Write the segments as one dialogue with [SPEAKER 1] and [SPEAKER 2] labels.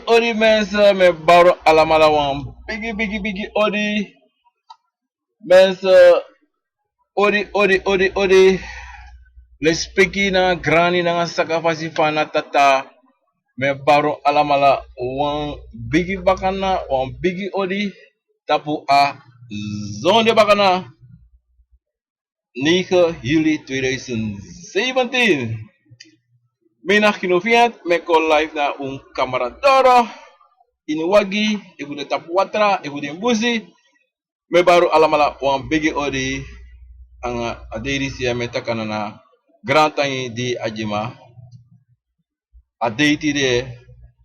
[SPEAKER 1] odi mensen met baro allemaal wan biggie odi mensen odi le speki na grani na sakafasi fana tata me baro alamala wan biggie bakana wan biggie odi tapu a zonde bakana 9 juli 2017. Menak kinoviat me call live na un camaradoro inuwagi ibu de tapu watra ibu de mbuzi me baro alamala wan biggie odi anga aderi siya metakana na grand tangi di ajima adeiti de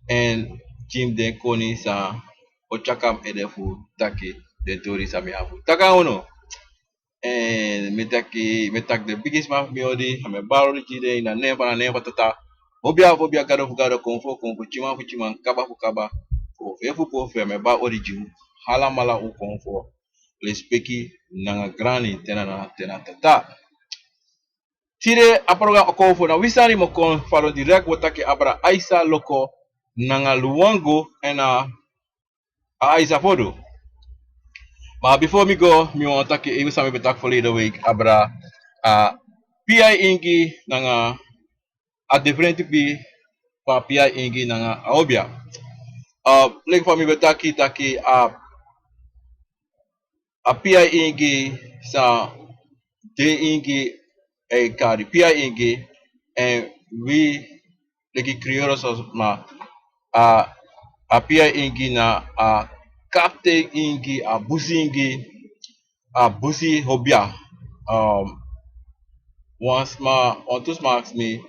[SPEAKER 1] en jim de koni sa ochakam edefu taki de tori sami afu taka uno en metak the biggest man mi odi ame baro di jide ina nempa tata obia gado konfo chima kaba fu kaba o efu po fe me ba odi jimu hala mala u konfo le speki nanga grani tena tata. Tire aproga okofo na wisani mo kon falo direct wotake abra Aisa loko nanga luwango en Aisa fodo. Maar before me go, mi want take even sami betak for the week abra PI ingi nanga a different be pa PI ingi nanga aobia. Like for me betaki taki a PI ingi sa de ingi e kari PI ingi en we leki criollos ma a PI ingi na a captain ingi a busi ingi a busi hobia ontus maaks me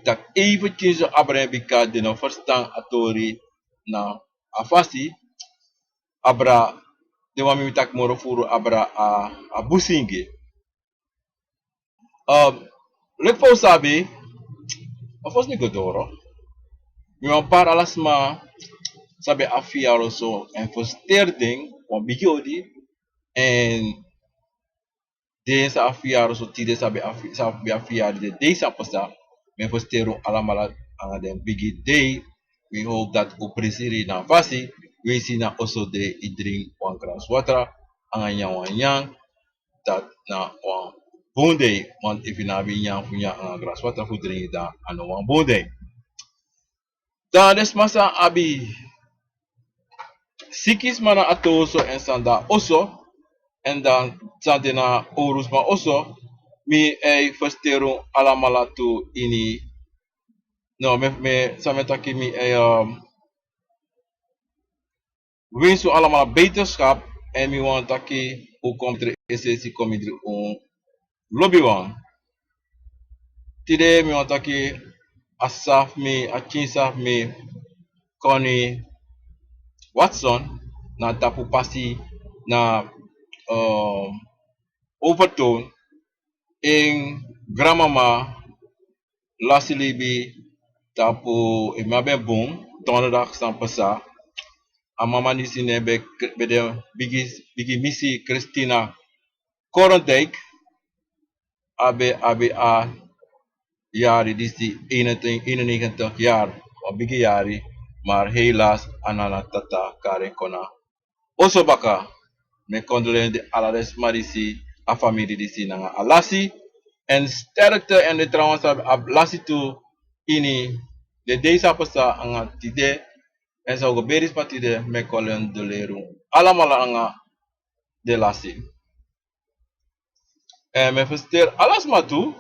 [SPEAKER 1] tak even change abra bika de no verstaan atori na afasi abra de wami tak moro furu abra a busi ingi lek po sabi ofos ni godoro mi wan par alasma sabe afiaro so en versterking wan bigiodi en de sa afiaro so tide sabe afiaro de sa pasa men verstero alamala anga den bigi day we hope that upresiri na fasi we see na also de I drink one glass water anga yang dat na wan bonde want if na bi yang funya anga glass water fu drink da ano wan bonde da des masa abi sikis mana atoso en sanda oso en dan sandena orus ma oso mi festero alamala tu ini no me sametaki mi winsu alamala beterschap en mi want taki u komt er essentie kom er un lobby wan tide mi want taki asaf mi achinsaf mi Connie Watson na tapu pasi na overtone in gramama lasilibi tapu imabe boom donderdag sampasa amama nisi nebe bede bigi misi Christina Korondijk abe a jari disi 91 jaar of bigi jari maar helaas anana tata karen kona oso baka me condolende alades marisi a familie disi nanga alasi en sterkte en de trouwens lasi tu ini de desa pasa anga tide en zo beris patide me kolen de leru alamala anga de lasi en me fester alas matu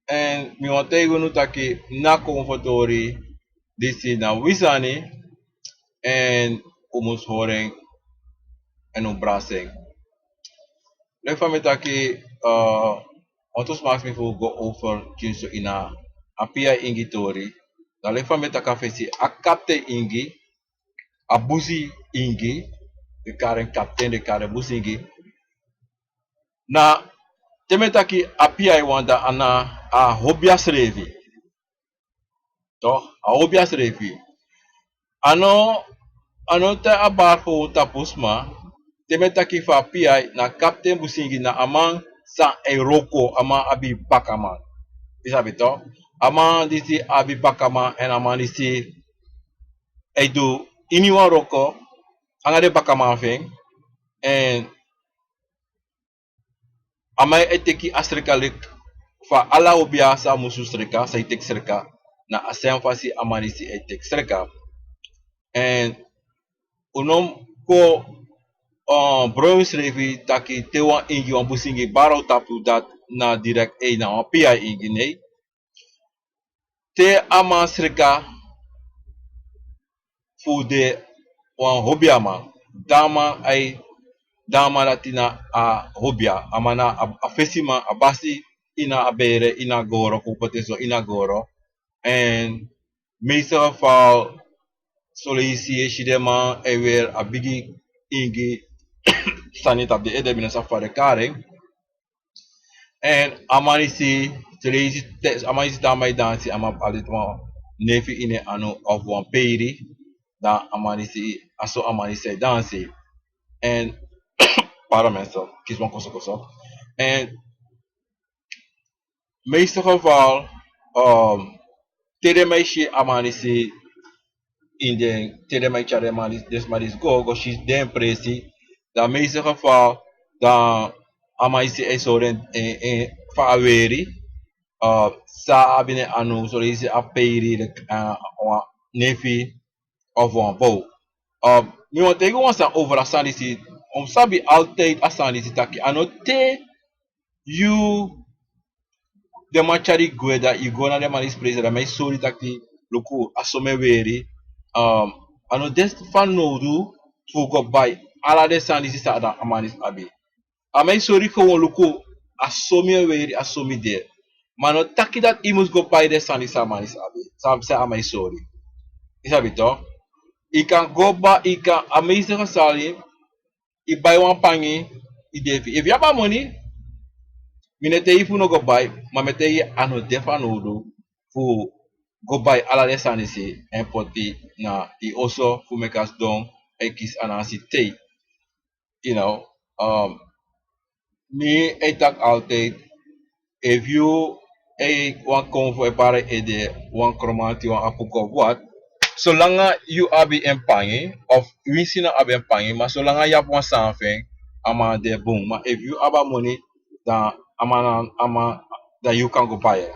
[SPEAKER 1] en mi wantego nu taki na confortori disi na wisani en umus horeng en un braseng le fametaki ontos maaks me fu go over kinso ina apia ingitori da le fametaka fesi a kapte ingi a busi ingi de karen kapten de karen busi ingi na temetaki apia wanda ana a hobias revi to a hobias revi ano ta abarfo tapusma temetaki fa apia na kapten busingi na amang sa eroko ama abi bakaman bisa bito Ama disi abi bakama en ama disi do iniwa roko anga de bakama feng en ama eteki astrikalik fa ala obia sa musu strika sa itek strika na asem fasi ama disi etek strika en unom ko Bruins revi taki tewa ingi wan busingi baro tapu dat na direct e na wan PI ingi nei te ama strika fu de wan hobia man dama ai dama latina a hobia amana a fesima a basi ina abere ina goro ku poteso ina goro en meestal val solisi shidema ewer a bigi ingi sanita de ede bina safare kare en amanisi telezi amanisi dama dansi ama alitma nefi ine anu of one peiri da amanisi aso amanisi dansi and para myself, kies one koso koso. En meeste geval, tere meisje amanisi in de tere meisje amanis des manis go she's den presi. Da meeste geval, dan amanisi e soren en fa aweri. Sa abine anu so isi aperi de nefi of een bow. Mi want tegen ons over asanisi, sabi altijd asanisi taki anote you de machari gueda you go na de manis presa da mai sori taki luku asome weri ano des fan nodu fu go by ala de sanisi sa da amanis abi. Amai sori ko won luku asome weri asome de. Mano taki dat imus go by de sanisi amanis abi. Sam sa amai sori. Isabi to? Ikan go ba ikan amazing kasali I buy one pangi I devi. If you have money, minete ifu no go buy, mamete I ano defa no do fu go buy ala de sanisi en poti na I also fu make us don ekis anasi te. You know, me etak altijd if you wan kom voor pare ede wan kromanti wan apuko wat zolang you abi empangi of winsi na abi empangi maar zolang you have one something ama de boom maar if you aba money dan ama dan you can go buy it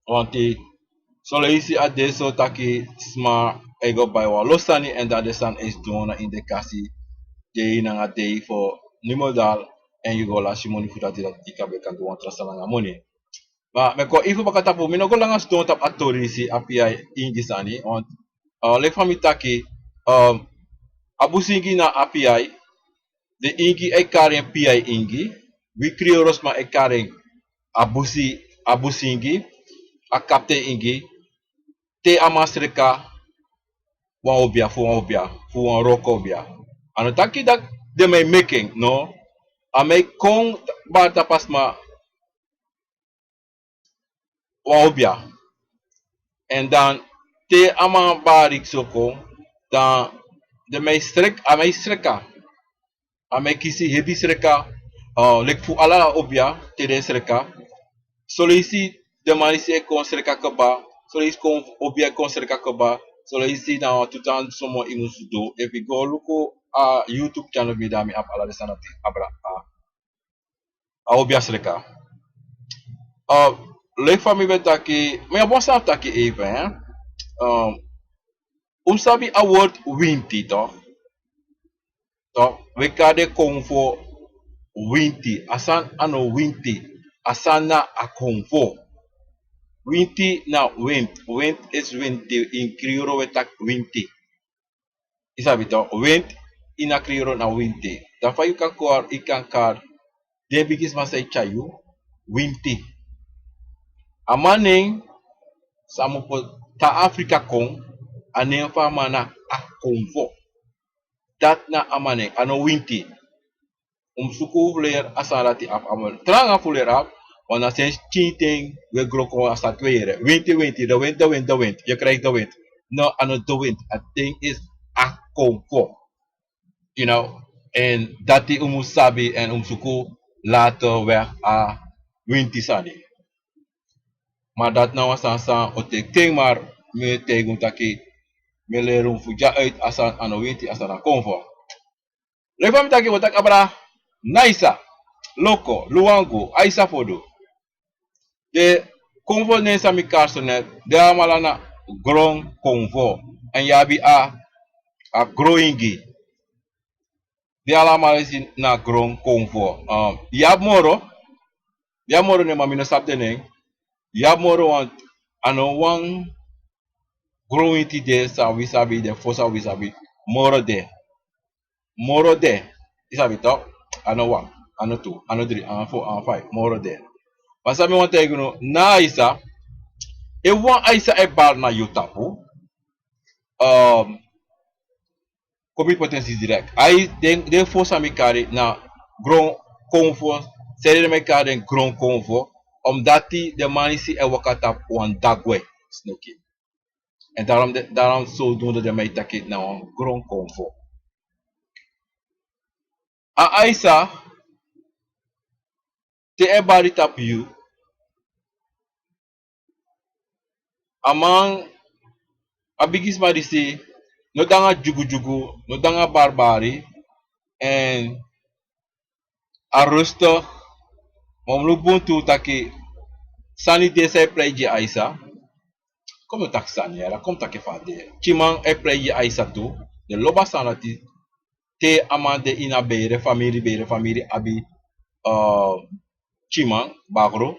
[SPEAKER 1] want so isi ade so taki sma I go buy one losani en dat de san is doen in de kasi de na day for nimodal en you go la money for dat ikabe kan do one trasala money. Maar me ko ifu bakatapu mi no go langa stone tap atori si API ingisani on le fami taki abusingi na API de ingi e karen PI ingi we krioros ma e karen abusingi a kapte ingi te amastreka wan obia fu wan roko obia ano taki dak de may making no a may kong ba tapas ma wan obia en dan te ama barik soko dan de may strek a may streka a may kisi hebi streka lek fu ala obia te de streka solisi de manisi e kon streka keba solisi kon obia kon streka keba solisi na tutan somo imusu do if you go luko a YouTube channel mi dami ap ala de sanati abra a obia streka lek fami betaki me a bon sa taki even sabi award winti to we kade konfo winti asan ano winti asana a konfo winti na wind is winti in krioro we tak winti isabi to wind ina krioro na winti dafa you kan kor ikan kar de bigis masay chayu winti amaning samu po ta Africa kong anen fa mana a konfo dat na amane ano winti suku fler asalati ap amal tranga fuler ap wana sen cheating we groko asa tweere winti the wind je krijgt de wind no ano the wind a thing is a konfo you know en dati umusabi en suku later we a winti sani Maar dat nou was aan o tek ting maar me tegun taki me lerum fuja uit asan anowiti asan a konvo. Lefam taki wotak abra naisa, loko, luango, aisa fodo. De konvo nesa mi karsonet, de amalana grong konvo. En yabi a growingi. De alamalisi na grong konvo. Yab moro ne mamino sapte neng. Yab moro want ano wang growing ti de sa wisabi de fosa wisabi moro de. Moro de. Isabi to? Ano one, ano two, ano three, ano four, ano five. Moro de. Masabi want te no na isa. E wan isa e bar na yutapu. Um, Commit potensi direct. Aí den força me kare na grond convo, série me kare grond convo, omdat die de manisi e wakata wan dagwe sneki. En daarom zodoende de mij takit na wan grond convo. A Aisa te e bari tap you, amang abigis marisi no danga jugu jugu, no danga barbari, en a rustig, momlubuntu taki sani desa pleje Aisa. Como tak sani era, como tak fade. Chimang e pleje Aisa tu, de loba sanati te amande ina beire family abi Chimang bagro.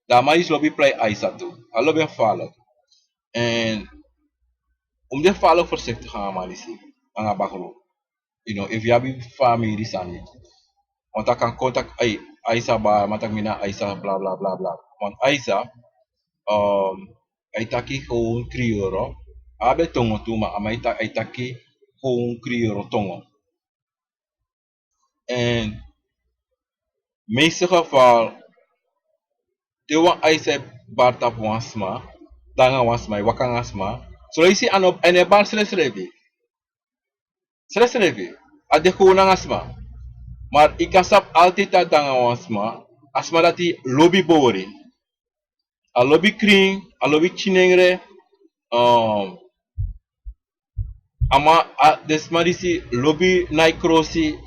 [SPEAKER 1] Da mais lobby play Aisa tu. A lobby follow. En de follow voorzichtig gaan malisi. Anga bagro. You know, if you have family sani. Want tak kan contact Aisa ba, matak mina Aisa bla bla bla bla. Want Aisa ay taki gewoon krioro. Abe tongo tu ma ama ay taki gewoon krioro tongo. En meeste geval te wan Aisa barta wansma, danga wansma, wakang asma. So isi ano ene bar selebi. Selebi. Ade kunang asma. Maar ikasap altita danga wansma, asma dati lobby bori. A lobby kring, a lobby chinengre, ama desmarisi lobby naikrosi,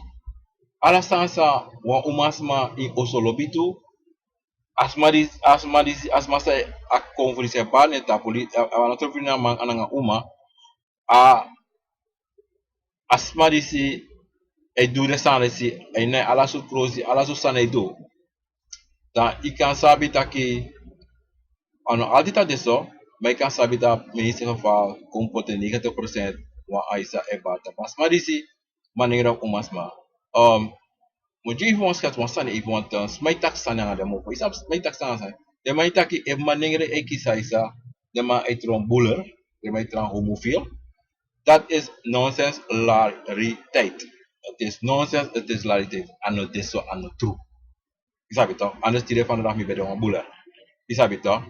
[SPEAKER 1] ala sansa wa umasma in oso lobby tu, asmasa a konfrise bane ta poli, a natrofina man ananga uma, a asmarisi e dure sanresi, e ne ala su krosi, ala su sane do. Dan ikan sabi taki, ano altita deso, maar kan sabi dat in meeste geval komt 90% wa Aisa e bata. Mas marisi manera umasma. Moet je even ons gaat wansane even want smai tak sana nga demo. Isap smai tak sana sa. De mai taki e manera e kisaisa, de ma e tron buller, de ma e tron homofiel. Dat is nonsense lariteit. Het is nonsense, het is lariteit. Ano deso ano true. Isabi to. Anders tire van de dag mi bedo een buller. Isabi to.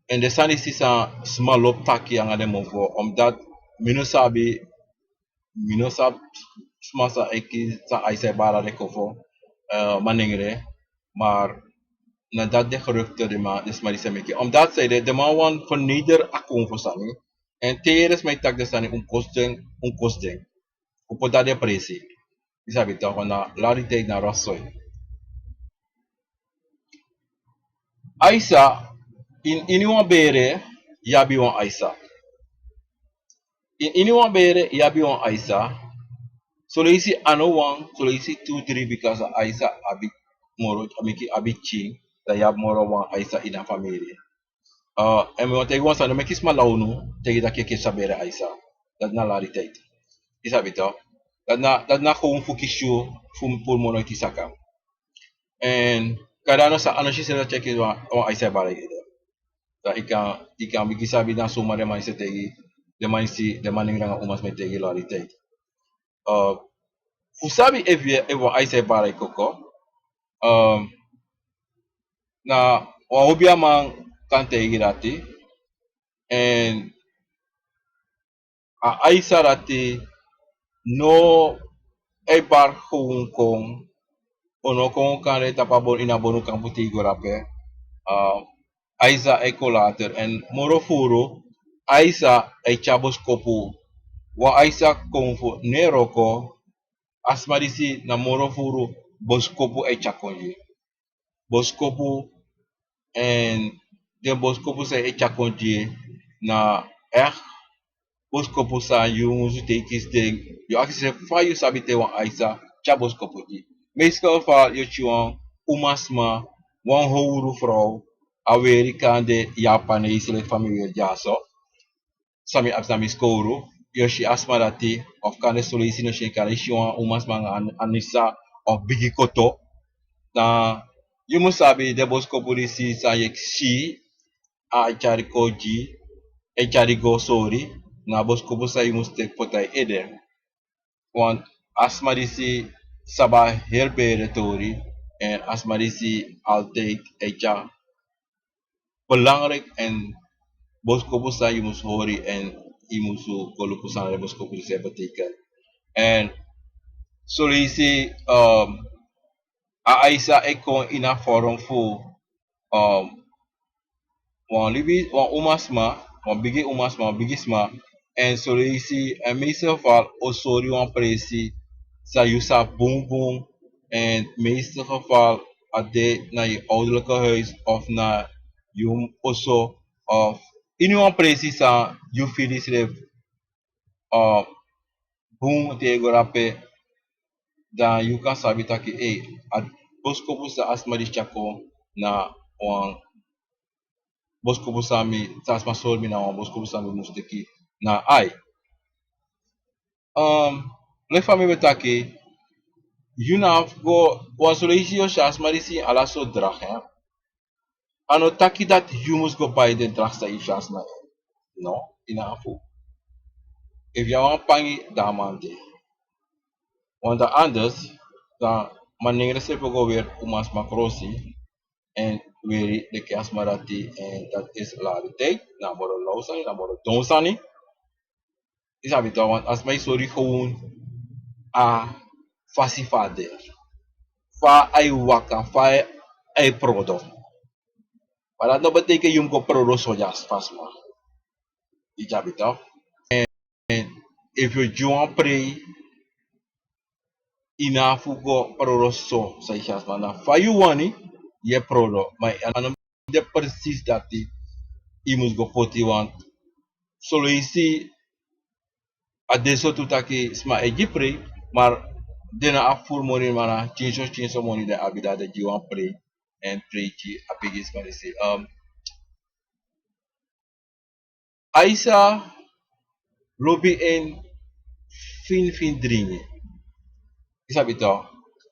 [SPEAKER 1] En de sani sisa small lop taki ang ade movo omdat minusab smasa eki sa aise bara de kovo maningre maar nadat de geruchten de ma is maar die omdat zij de man wan verneder akon voor sani en teres mij tak de sani un kosteng upoda de presi isabi to na larite na rosoy Aisa in iniwan bere yabi wan Aisa. In iniwan bere yabi wan Aisa. So isi ano wan, so isi 2-3 because Aisa abi moro amiki abi ching da yab moro wan Aisa ina family. En we want te wan sa no mekis malaunu tegi da keke sabere Aisa. Dat na lariteit. Isa bito. Dat na gewoon fukishu fum pulmono kisaka. En kada ano sa ano si sila check wan Aisa bara ide. Da ikan bigisabi na suma de maise tegi de maning ranga umas me tegi lariteit. Fusabi evo aise bara koko na wahubia man kan tegi rati en a aisa rati no e bar Hong Kong ono kon kare tapabon inabonu kamputi gorape. Uh, Aisa e colater en morofuro Aisa e chabos kopu wa Aisa konfu neroko asmarisi na morofuro boskopu e chakonji boskopu en de boskopu se e chakonji na boskopu sa yu musu te kiste yo akise fa yu sabite wa Aisa chaboskopu ji meestal fa yo chuan umasma wan houru vrouw Amerikande Japanese le familie jaso sami absami skoru yoshi asmarati of kane solisi no shekari shiwan umas manga anisa of bigi koto na yumu sabi de bosko purisi sa yek shi a chari koji e chari go sori na bosko busa yumu stek potai ede want asmarisi saba herbere tori en asmarisi altijd echa belangrijk en boskopu sa je moest horen en je moest koluku sa de boskopu se betekent. En solisi a aisa ekon ina forum fu um wan libi wan umasma wan bigisma en solisi en meestal geval osori wan presi sa yusa boom boom en meestal geval ade naar je ouderlijke huis of naar je osso of in wan presi sa you feel this uh, boom te gorape dan you kan sabi taki ad boskopu sa asmari chako na wan boskopu sami sa asma sormi na wan boskopu sami musteki na ai le fami betaki you na go wan solisi yo sa asmari si ala so drag hè ano taki dat you must go buy the drag sa ishas na no ina afu if you wan pangi damante want anders dan maniere se pogo weer umas makrosi en weer de kiasmarati en dat is la de tijd na moro lausani na moro donsani is habitual want als mij sorry gewoon a fasifader fa ay waka fa ay prodo maar dat no betekent yung ko prodo sojas fasma is habitual and if you join pray ina fugo prodo so sa isas mana fa you wani ye prodo maar ano de precies dat die imus go poti want solo isi adesso tutaki sma egipre maar dena afur moni mana chinso moni de abida de jiwan pre en prechi apigis marisi Aisa lobi en fin dringi isabi to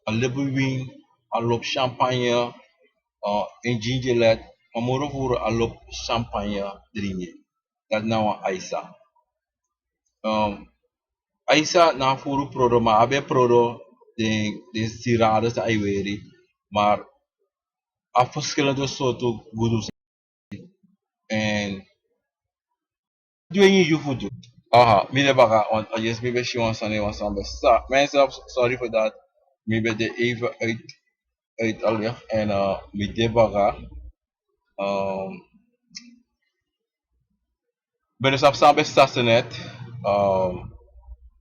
[SPEAKER 1] a lebu win a lop champagne en gingerlet amoro voor a lop champagne dringi dat nou Aisa Aisa na furu prodo ma abe prodo de siradas da iweri maar a verschillende soorten gurus en doing you food. Aha, me de baga want yes maybe she wants on the start. Myself sorry for that. Maybe de even uit alweer en me de baga ben dus op samen bestaat net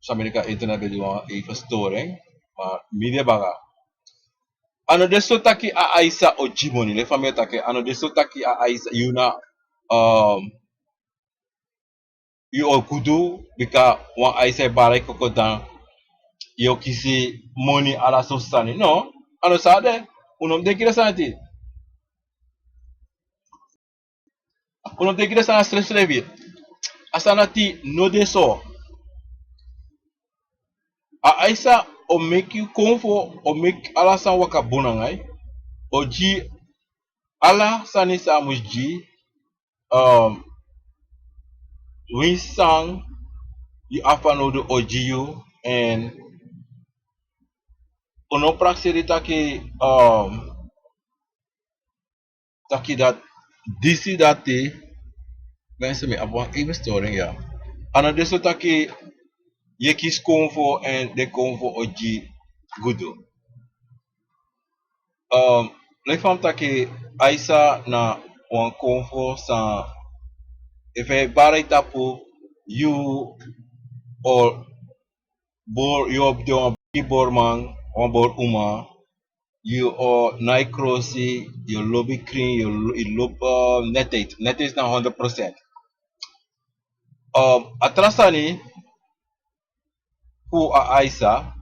[SPEAKER 1] Amerika internet video even storing maar me de baga ano de sotaki a Aisa ojimoni le famille take ano de sotaki a Aisa yuna yu okudu bika wan Aisa barai koko dan yo kisi money ala sostani no ano sade unom de kira sanati unom de kira sana stress levi asanati no de so a Aisa o make you comfort o make ala san waka bonangai o ji ala sani sa musji um winsang you afano do ojiyo and ono praxeri taki taki dat disi dati mensen me abang even storing ya ano deso taki ye kis comfort and de comfort oji gudo Le fam taki Aisa na wan konfo sa if e barai tapu you or bor you op do bor man wan bor uma you or nai crossi you lobby cream you lob net is na 100%. Atrasani ku a Aisa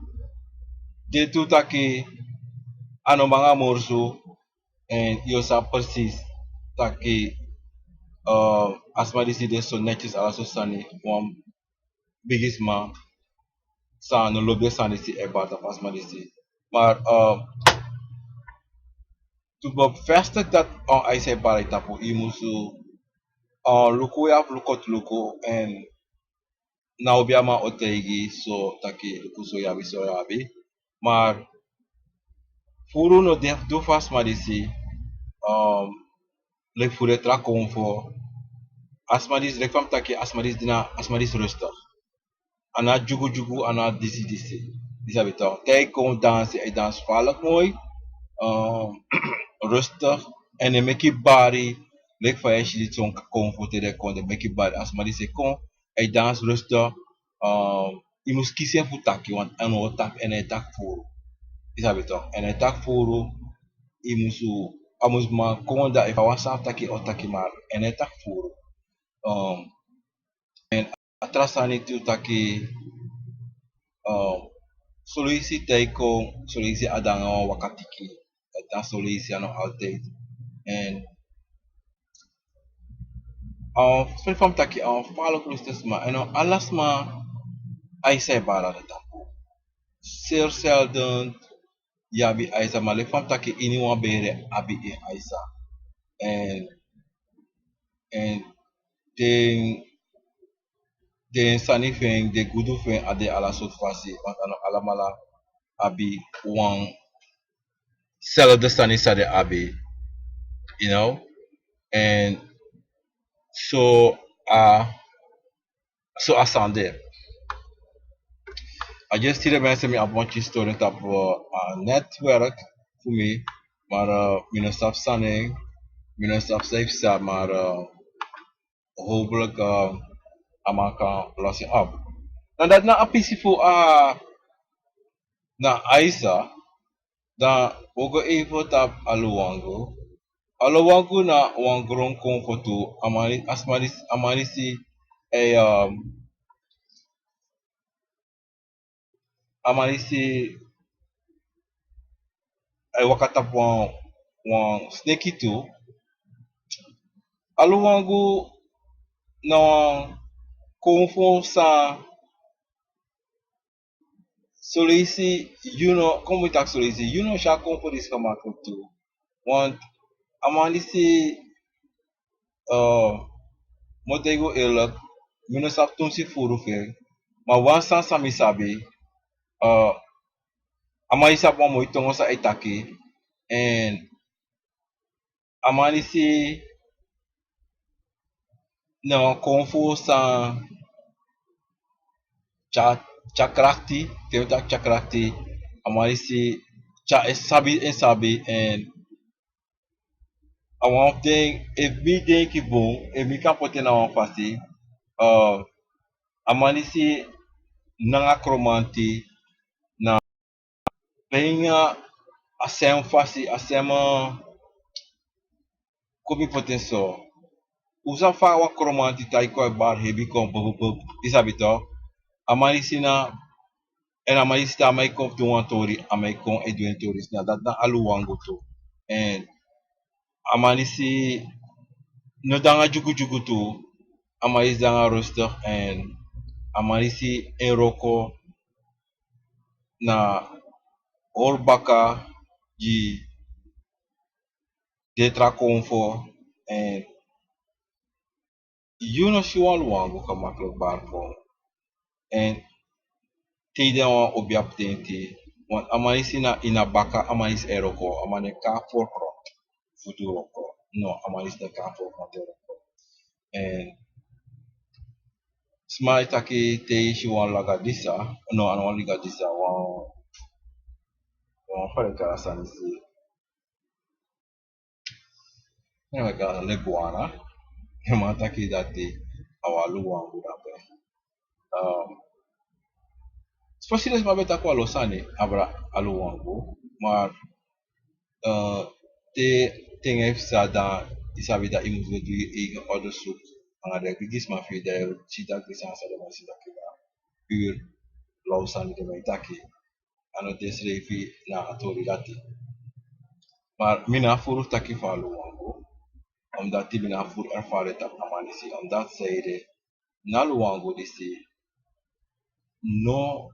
[SPEAKER 1] de tu taki ano mga morso and yo sa persis taki asma disi de so netjes ala so sani wan bigis ma sa no lobby sani si e bata asma disi maar tu bob vestig dat Aisa barai tapu i musu luku ya lukot luku and na obiama otegi so taki luku so yabi maar furu no def do fast madisi um le fure tra konfo asmadis rekam taki asmadis dina asmadis rustig ana jugu jugu ana disi disabi toch kijk kom dansen hij dans valk mooi um rustig en hij make body lek van je dit zo'n konfo te de kon de make body asmadis se kon hij dans rustig je moet kiezen voor taki want en o tak en hij tak voor disabi toch en hij tak voor imusu amusma konda if awasa taki otaki mar en hij tak voor um en atrasani tu taki solusi teiko solusi adanga wakatiki dan solusi ano altijd en spel from taki follow kustes ma en alas ma ai sai bara de tapu zeer zelden yabi aisa maar le from taki ini wan bere abi e aisa en en den den sani fen de gudu fen ade ala sot fasi want ano alamala abi wan zelfde sani sade abi you know and so so asande I just see the mensen me a bunch student op netwerk voor me maar mijn staf sanning mijn staf safe sta maar hopelijk amaka lossing up dan dat na apisi voor na Aisa dan ogo even tap aluwango aluwango na wangron kon foto amarisi e amarisi e wakatap wan snake tu aluwango na kon fo sa solisi you know como tak solisi you know sha kon fo dis kama tu want amarisi motego eerlijk minusap tun si furu fe ma wan san sami sabi uh, amaisap mo mo itongo sa itaki and amanisi no konfu sa chakrakti teotak chakrakti amanisi cha sabi and awan thing if me denk bom if me kan pote na wan fasi uh, amanisi nanga kromanti na penga asem fasi asem komi potenso usa fa wa kromanti tai ko bar hebi kon bub isabi to amanisi na en amanisi ta mai kon tu wan tori amai kon eduen toris na dat na alu wango to and amanisi no danga jugu jugu to amanisi danga rustig en amanisi en roko na orbaka ji detra konfo en you know si wan luwango ka makkelijk bar for en tiden wan obiap tenti want amanisi na ina baka amanisi eroko amane ka forkro fudu roko no amanisi na ka forkro roko en smai taki te si wan laga disa no ano wan liga disa wan fare kara sanisi Nanga leguana, mata ki dati awalu wangu dape. Spesies mabeta ko alosane abra alu wangu, maar te ting heeft sa da isabi da imu di i order soep anga de gigis ma fi de sita ki sa sa de ma sita ki da pur lausan de mai taki ano desre fi na atori dati. Maar mina furu taki fa alu wangu, omdat die mina furu ervaren tap amanisi, omdat zeide na alu wangu disi no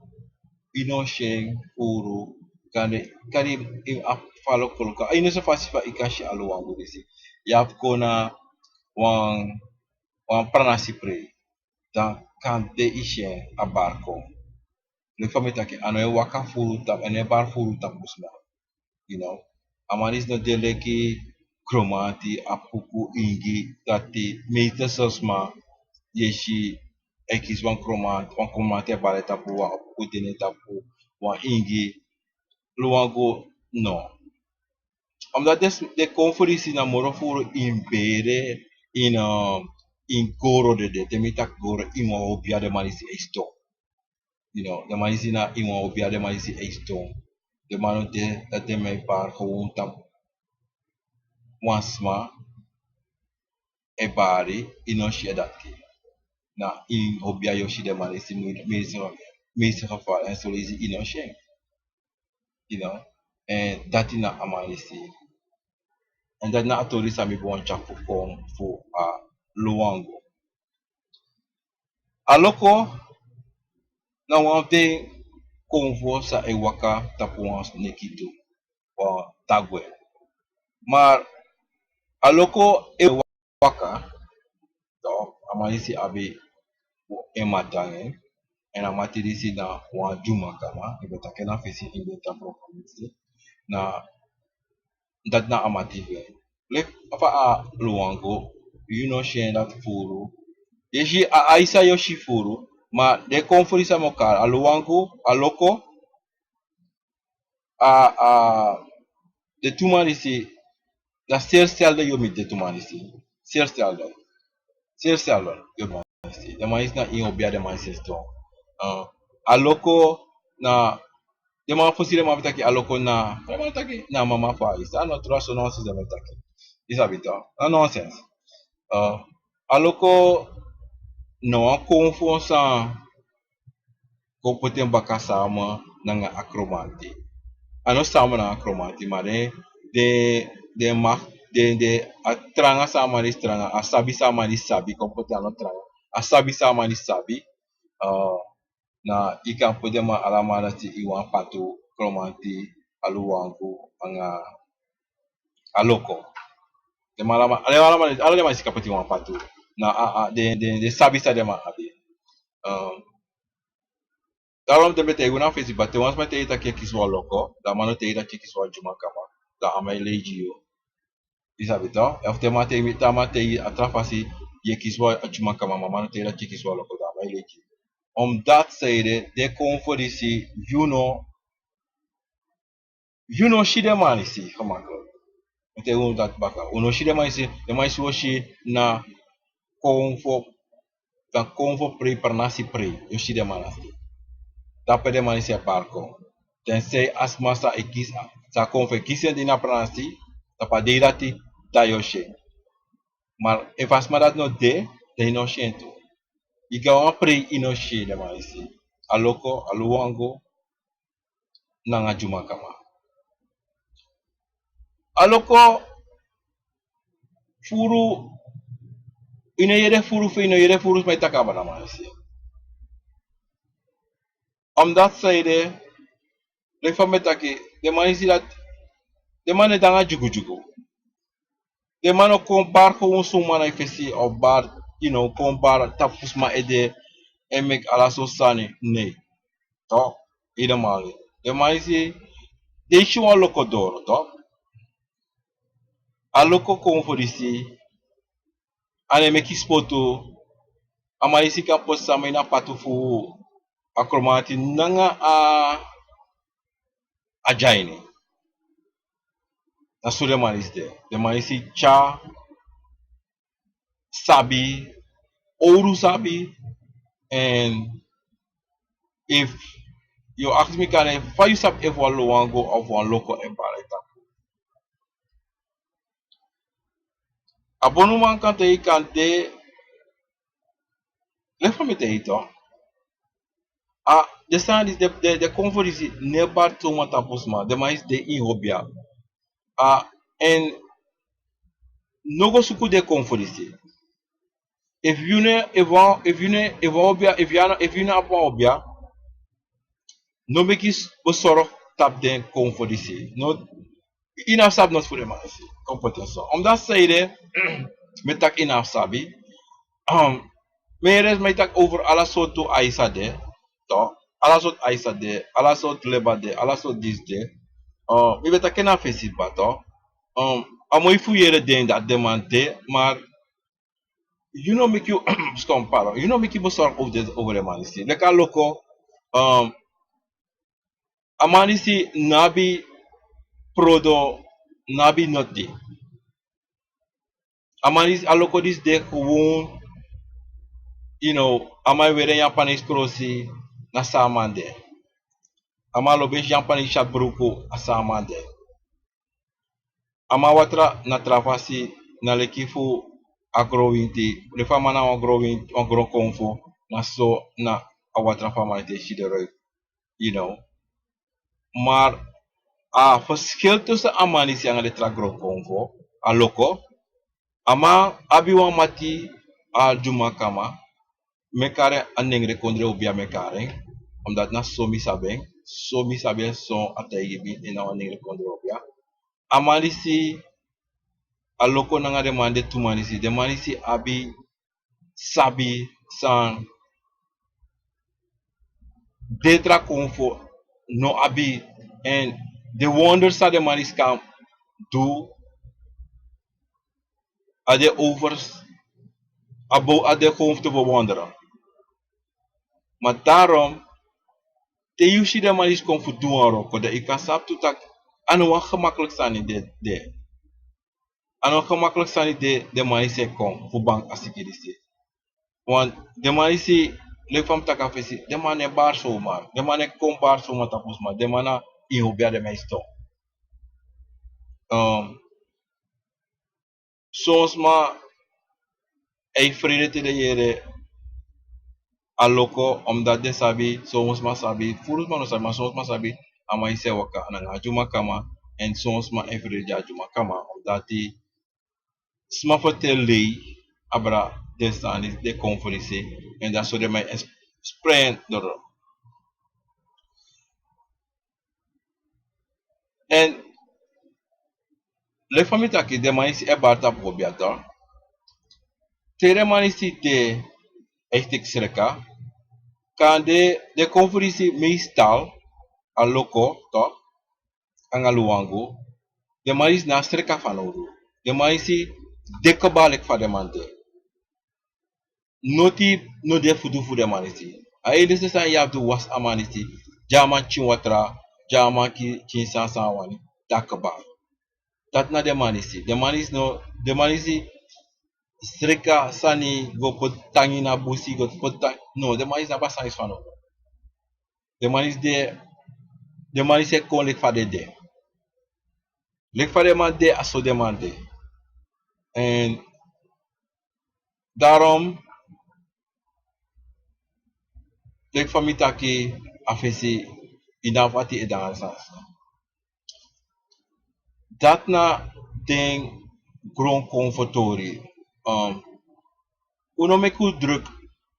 [SPEAKER 1] inoshen furu kani kani in falo koloka ai no se fasi fa ikashi alu wangu disi yap kona wan pranasi pre da kan de ishe a barco le famita ke ano e waka furu tap ene bar furu tap busna, you know, amanis no deleki kromati apuku ingi tati meita sosma yeshi ekis wan kromati bale tapu wa apuku dene tapu wa ingi luango no. Omdat de conferentie na moro furu in bere in goro de temita goro in wa obia de manisi esto. You know, de manisi na in wa obia de manisi esto. De mano de me par gewoon tam wansma e bari ino shi dat ki. Na in obia yoshi de manisi mezi geval en so is ino shen. You know, en dat na amanisi. En dat na atori sami bon chapu kom fu a luango. Aloko na wante konvo sa e waka tapu wans nekitu wa tagwe. Maar aloko e waka to amanisi abi e matange en amati disi na wa juma kama ibeta kena fesi inventa prokamisi na dat na amati ve. Lek apa a luango you know shen dat furu yeshi a aisa yoshi furu ma de konfuri sa mokar a luango a loko a de tumanisi da ser de yomi de tumanisi ser selde yomi de mais na in obia de mais esto a loko na de ma fosi de ma vitaki a loko na na mama fa isa no traso no se de vitaki isabita na nonsense a loko no konfonsa ko potem baka sama nanga akromati ano sama na akromati mare de mag de atranga sama ni stranga asabi sama ni sabi ko potem ano tranga asabi sama ni sabi na ikan potem ma alama na ti iwan patu kromati aluwangu anga aloko de malama ale ma sika poti wan patu na de sabi sa de ma abi daarom de bete una fesi bate once mete ita ke kiswa loko da mano te ita ke kiswa juma kama da amai legio isabito after mate imita mate atrafasi ye kiswa juma kama mano te ita ke kiswa loko da amai legio omdat zeide de konfodisi you know shide manisi kamako mete uno dat baka uno shide manisi de manisi woshi na konfo pre per nasi pre yo shide manasi dapat de Malaysia barco. Dan say asma sa ikis sa konfekisen di na pranasi dapat dirati tayoshe. Mar efas madat no de inocento. Iga uma pre inoshe de Malaysia. Aloko aluango nanga juma kama. Aloko furu ino yere furu mai takaba na Malaysia. Omdat zeide le fametaki de manisi dat de mane danga jugu de mano compar com um sumana ifesi o bar compar tapusma ede emek ala sosani ne to ida mali de manisi deixa um locodoro to a loco com forisi ane mekispoto amanisi ka posa na patufu akromati nanga a jaini na sure manis de manisi cha sabi, oru sabi, and if you ask me kind of why you sab if one want go of one local empire like that. Abonu man kante let me tell you though. The stand is the comfort is never too much tapusma. The mais de in hobia. And no go suku de comfort is. If you ne apa obia, no make is sort tap den comfort is. No enough sab not for the man. Competence. Dat zijde, met tak enough sabi. Meres may tak over ala soto aisa de. To. Ala sot aisa de. Ala sot leba de. Ala sot dis de. Mi beta kena fesi ba to. Amoy fuyere den dat demande. Maar you know make you stom paro. You know make you bezorg over de man. Leka loko. Um, amanisi nabi prodo nabi noti. Amanis aloko dis de gewoon, amai were Japanese crossi na samande. Amalo be Japanese chat bruko a samande. Ama watra na travasi na lekifu agrowinti. Le fama na agro konfo na so na awatra fama te shidero, you know. Maar verschil tussen amanis yang le agro konfo a loko. Ama abiwa mati a juma kama. Mekare aneng rekondre ubia mekare. Omdat na so mi sabeng so atay gibi ina aneng rekondre ubia. Amalisi aloko nanga demande tumanisi. Demanisi abi sabi san detra konfo no abi, and the wonders that the manis can do are the overs about are the comfortable wonderen. Maar daarom te yushi de manis kon voor doen roko de ik kan sap to tak ano wat gemakkelijk staan in de ano gemakkelijk staan in de manis kon voor bank as ik dit. Want de manis le fam taka fesi de man e bar so maar de man e kom bar so maar tapos maar de man in hobia de meesto. Soms maar ei vrede te de yere aloko omdat de sabi soms maar sabi furus man sabi maar soms maar sabi ama ise waka na ajuma kama en soms maar ei vrede ajuma kama omdat die sma vertel lei abra de staan is de conferentie en dat zo de mij spreken door. En le famita ki de mais e barta probiator. Tere manisi de echtik serka. Kan de conferentie meestal a loko to ang aluango. De mais na serka fanoru. De maisi de kabalek fa de mante. Noti no de fudu fu de manisi. A ele se san yav do was amanisi. Jama chinwatra, jama ki chinsansan wani. Dakabal. Dat na de manisi. De manisi streka sani go put tangi na busi go put tang. No, de manis na basa is fano. De manis e kon lek fa de. Lek fa de man de aso de man de. En daarom lek fa mitaki afesi inavati e dansas. Dat na den gron confortori. Uno me ku druk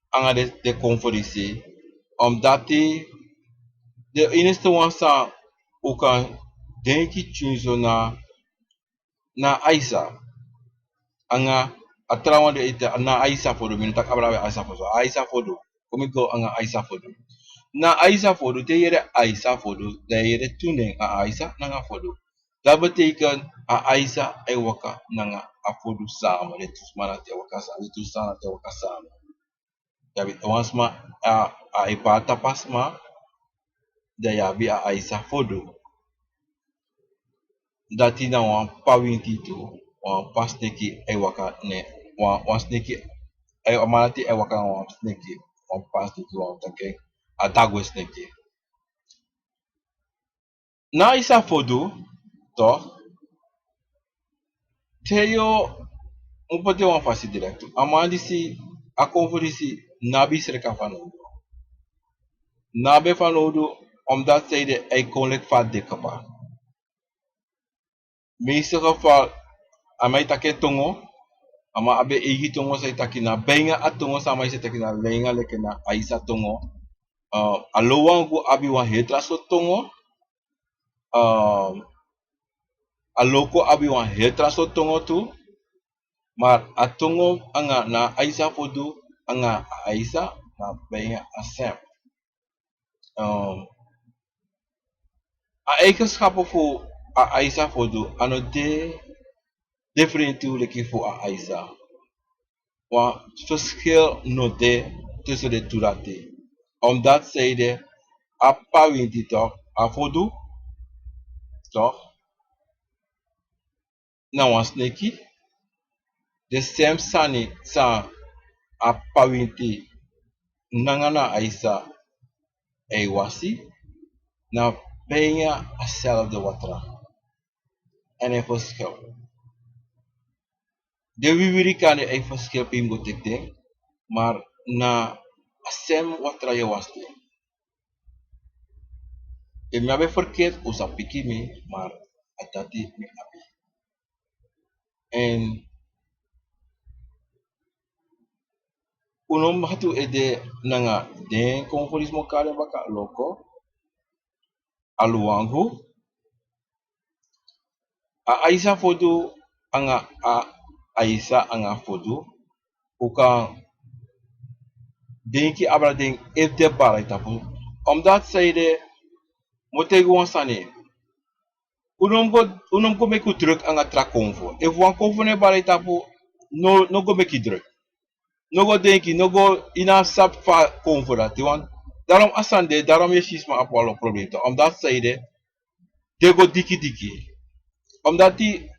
[SPEAKER 1] anga de conferentie. Omdat de enige wansa u kan denki chunzo na Aisa. Anga atrawan de ite na Aisa fodo minutak abrawe Aisa fodo. Aisa fodo. Komiko anga Aisa fodo. Na Aisa fodo te yere Aisa fodo. De yere tuning a Aisa nanga fodo. Dat betekent a Aisa e waka nanga a fodo samen. De tusmana te waka samen. De tusana te waka samen. Yabi wansma a ipata pasma. De yabi a Aisa fodo. Dati na wan pawinti to wan pas neki e waka ne wan snake ay amanati ay waka wan snake wan pass to wan take atagwe snake. Na isa fodo to teyo umpote wan fasi directo. Amandi si a convodi si nabi sreka fanodo. Nabe fanodo omdat zij de iconic vat de kapa. Meeste geval amai take tongo ama abe egi tongo sai taki na benga atongo sama sai taki na lenga leke na aisa tongo. Alowangu abi wan hetra so tongo. Aloko abi wan hetra so tongo tu. Maar atongo anga na aisa fodu anga aisa na benga asem. A eigenschappen voor a aisa fodu ano de definitief leki voor a aisa. Want verschil note tussen de toerate. Omdat zij de apawinti toch afodu toch na wan sneki de sem sani sa apawinti nangana aisa e wasi na benja hetzelfde watra en een verschil. De wibiri kan de een verschil pingo tekten, maar na sem watra je wasti. E me abe verkeerd usa piki me, maar atati me abi. En unom hatu ede nanga den conformismo kare baka loko aluangu a aisa fodu anga a aisa anga fodu uka denki abra den ete bara itapu omdat zij de motegu wansane unom go meku druk anga tra convo if wan convo ne bara itapu no go meki druk no go denki no go ina sap fa convo dat want daarom asande daarom je sisma apolo probleem omdat zij de go diki omdat die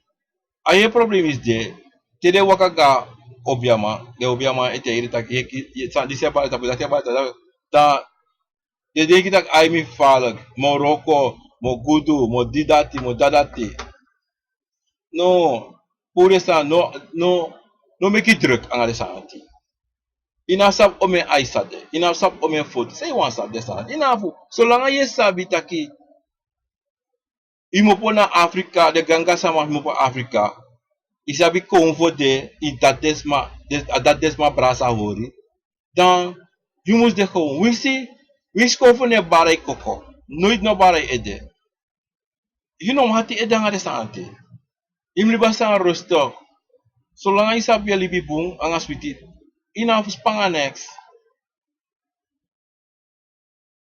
[SPEAKER 1] aye probleem is de tede waka ga obiama ete irita ye san dise bara itapu dat bara da de denki dat ai mi falag Morocco mo gudu mo didati mo dadati no pure sa no make it druk anga de sanati ina sap ome aisade ina sap ome food say one sap de sanati ina fu so langa ye sabi taki imopo na Afrika de ganga sama imopo Afrika isabi convo de i datesma brasa hori dan you must de gewoon wisi convo ne barai koko nooit no barai ede you know hati eda de sanati imli basa rosto solange isa pia libi bung anga switi ina spanga next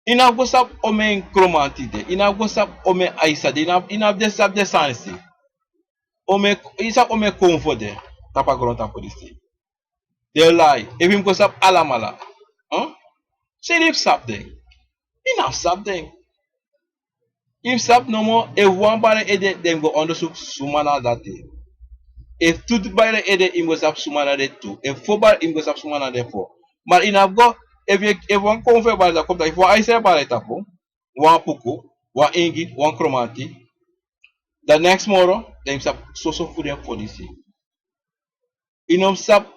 [SPEAKER 1] ina go sap ome kromati de ina go sap ome aisa de ina de sap de sansi ome isa ome konfo de tapa gronta polisi de lie even go sap alamala serif sap de ina sap de if sap no more e one bare ede dem go onderzoek sumana date if tut bare ede im go sap sumana de tu if fo bare im go sap sumana de fo maar ina go if wan konfe bare da kopta if wan aisa bare tapo wan puku wan ingi wan kromati the next morning dem sap so fude polisi inom sap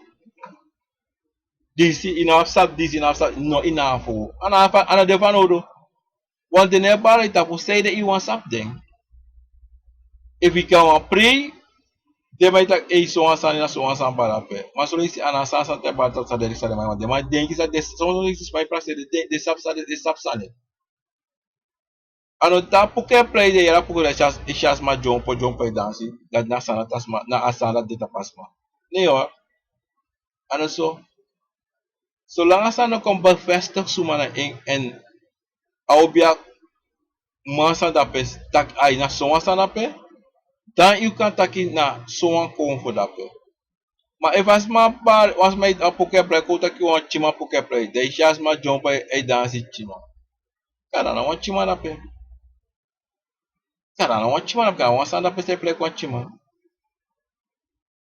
[SPEAKER 1] disi ina sap disi ina sap no ina fo ana defan odo want de ne bare tapo say de I wan sap den if we can pray de mai tak e so asan na so asan para pe mas so isi ana sa sa te bata sa de sa de mai de mai den ki sa de so no isi spy pra se de sap sa de sap sa de ano ta puke play de era puke de chas ma jompo dansi dat na sana tasma na asana de tapasma ne yo ano so lang asa no kom bevestig sumana en aubia masa da pe tak ai na so asa na pe dan you kan taki na so an konfo da pe maar if as ma par was my apoke play ko taki wan chima poke play de chas ma jompo e dansi chima cara na wan chima na pe cara na wan chima na pe wan sa da pe se play ko chima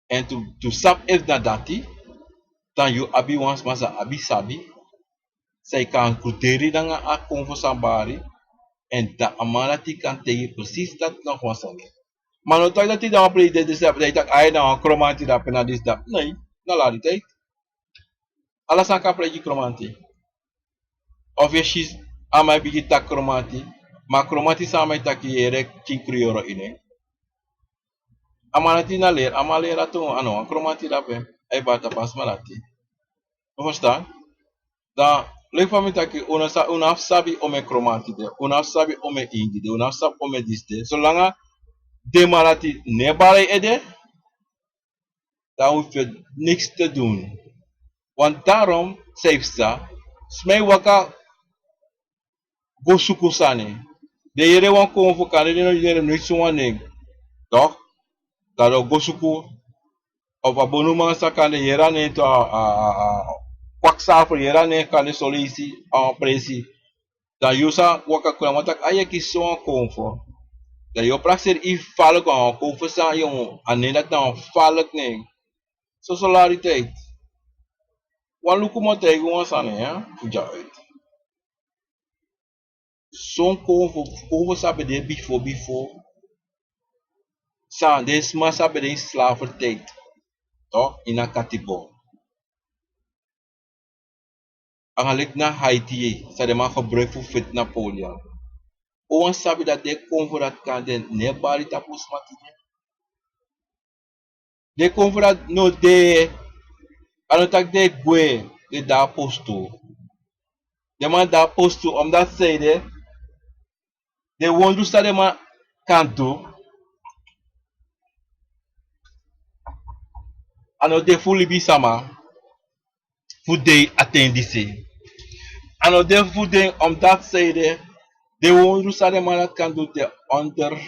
[SPEAKER 1] En to sap if na dati, dan you abi wans masa abi sabi, zij kan kuteri dan a konvo sambari, en da amanati kan tegi precies dat nog was aan. Maar no tak dat hij dan play dit dat hij tak ai dan kromanti dat pena dis dat. Nee, na la di tijd. Alasan kan play kromanti. Of je shis amai bigi tak kromanti, maar kromanti sa amai tak yere kinkrioro ine. Amanati na ler, amalera to ano, kromanti dat pe. Ai bata pas malati. Verstaan? Dan leuk van me dat je unaf sabi ome kromanti de, unaf sabi ome ingi de, unaf sabi ome dis de. Zolang de malati ne bare ede, dan hoef je niks te doen. Want daarom zegt ze, smij waka go sukusane. De yere wan kon voor kan de yere niet zo wan toch? Dat go suku of abonu man sa kan de yera ne to kwaksa voor yera ne kan de solisi presi. Dan yusa waka kuna matak aye ki so kon voor. Dan yo praxer I falo kon voor sa yon anela dan falak ne. So solariteit. Wan luku mo tego wan sane ya, puja uit. Son kon sabe de before. Sa des mas sabe de slavertijd. Toch? In a katibo. Angalik na Haiti, sa de man gebruik voor fit Napoleon. Owan sabe dat de kon voor dat kan den ne bari tapos matine. De kon voor dat no de anotak de gwe de da posto. De man da posto omdat zeide de wondu sta de man kanto. Ano de fully bisama. Voeding attendisse. En de voeding omdat zij de wondersa de man kan doen de onder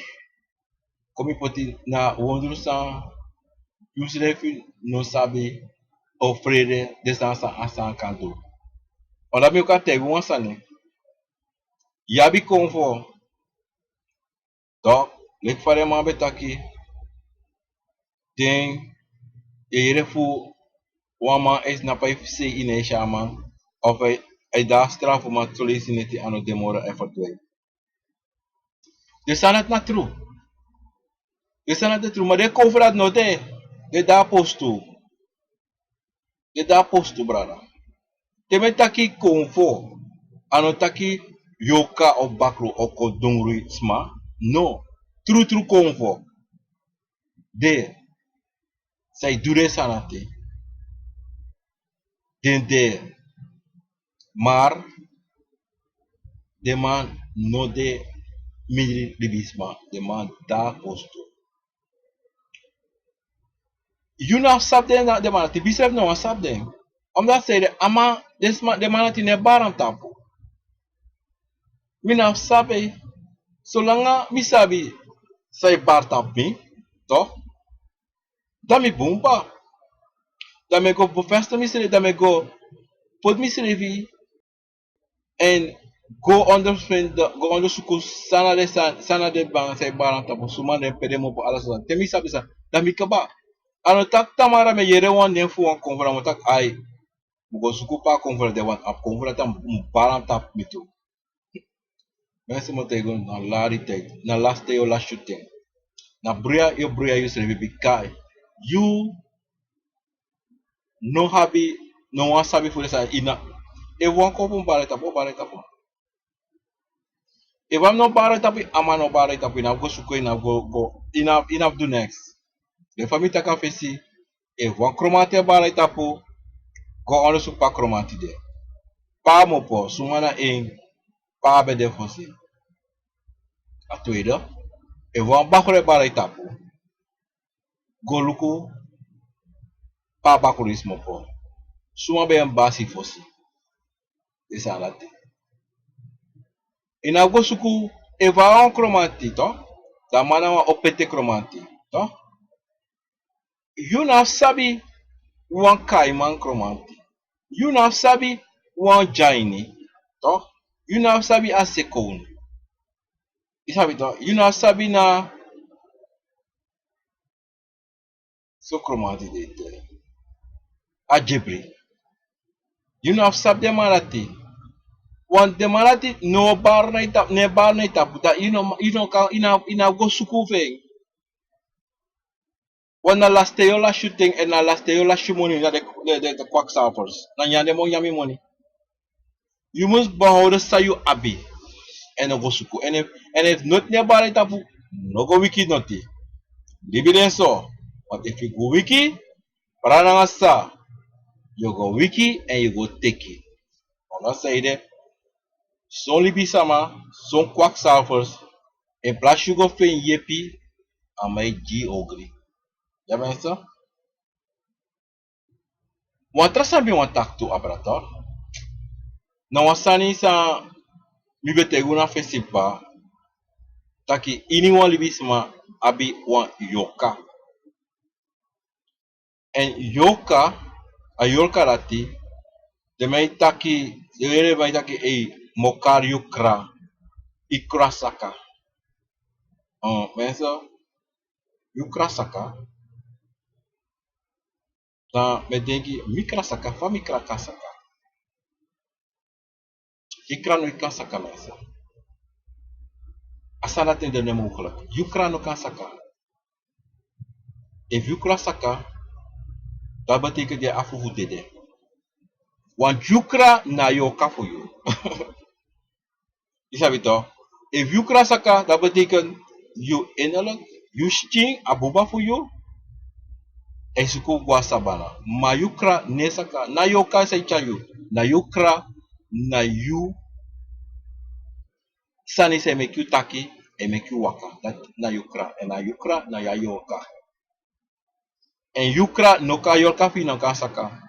[SPEAKER 1] kom je poti na wondersa Yusuf no sabe ofrede desansa asan kan doen. Onda mi ka te wan sane. Yabi konfo. Donc, lek fare man betaki den ere fu wama is na pa se ine shaman of hij daar straf om het solliciteren aan het demora en verdwijnen. Dus dat is not true. Dus dat is true. Maar de cover dat nooit de daar posto. De daar posto, brada. De met taki konfo. Ano taki yoka of bakro of kodongru sma. No. True konfo. De. Zij dure sanate. De. Maar. De man no de midri libisma. De man daar posto. You know sab den dat de man ti bisef no sab den. Omdat zij de ama de man ti ne baram tapo. Mi na sabe solanga mi sabi sai bar tap mi, toch? Dan mi bumpa. Dan me go bevestig mi sere, dan me go put mi sere en go onderzoeken sana de bang sai baram tapo suma de pedemo po alles dan. Temi sabi sa dan mi kaba. Ano tak tamara me yere wan den fu wan konfra mo tak ai. Mugo suku pa konfra de wan ap konfra tam baram tap mi tu. Mensen moeten gewoon naar lariteit, naar laste yo la shooting. Na bria you se be kai. You no habi no wan sabi for sa ina. E wan ko pun bare tapo. E wan no bare tapi ama no bare tapi na go suko ina go ina do next. De famita ka fesi e wan kromate bare tapo go on su pa kromati de. Pa mo po sumana en pa be de fosi. A tweede, e wan bakure bare tapo. Go luku pa bakurismo po. Suma be basi fosi. Esa late. Ina go suku e va on kromati to. Da mana wa opete kromati to. You na sabi wan kaiman kromati. You na sabi wan jaini to. You na sabi asekon. Isabi to. You na sabi na Sokromati dete. Ajibri. You know sab de marati. Want de marati no bar na itap ne bar na itap that you know ka ina go suku veng. Want na lasteyola shooting and na lasteyola shimoni na de quacksalvers. Na nyande mo yami money. You must behouden sa you abi en no go suku. And if not ne bar na itap no go wiki noti. Libiden so. But if you go wiki, parang sa you go wiki and you go take it. On that side, son libi sama, son quacksalvers, en plaats you go fen yepi, aan mij G ogri. Ja mensen? Want trasa bi want tak to abrator. Na wasani sa mi bete guna festival, taki ini wan libi sama abi wan yoka. En yoka, a yoka rati, de mij taki, de lere mij taki mokar yukra, ikra saka. Mensen, yukra saka. Dan me denki mikra saka fa mikra ka saka. Ikra no kan saka mensen. Asana ten de mogelijk. Yukra no kan saka. If yukra saka, dat betekent je afufu dede. Want yukra na yoka voor you. Je sabi toch? If yukra saka, dat betekent you innerlijk, you sting abuba voor you. En suku gwa sabana. Ma yukra ne saka. Na yoka say chayu. Na yukra na you Sani se make you taki and make you waka. That na yukra. And na yukra na ya yoka. And yukra no ka yoka fi no ka saka.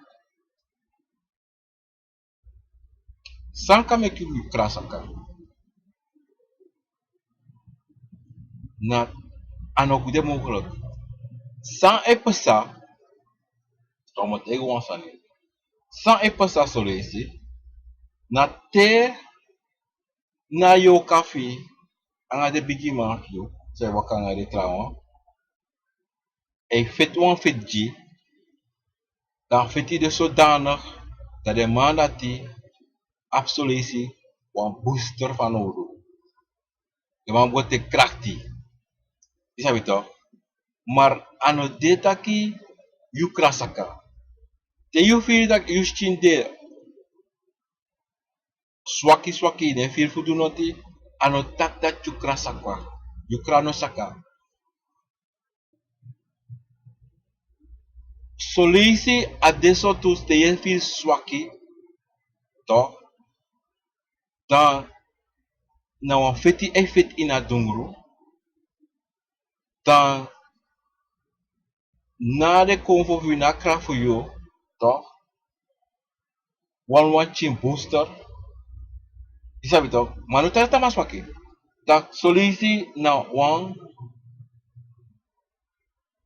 [SPEAKER 1] Sanka make you yukra saka. Na anogude mogelijk. San e pesa. Tomo te wan sani. San e pesa solesi. Na te na yoka fi. Anga de bigi man yo. Se waka nga de trawan. E fit wan fit ji. Dan fiti de zodanig dat de man dat die absolutie wan booster van ouro. De man wordt te krachtig. Is dat toch? Maar ano data ki you krasaka. Te you feel dat you shin de swaki ne feel fudu noti ano tak dat you krasaka. You krano saka. Solisi adesso tu te feel swaki. Toch? Dan na wan feti e fit ina dungru. Dan na de konvo vi na kracht voor jou, toch? Wan watching booster. Isabi toch? Maar nu trata mas waki. Tak solisi na wan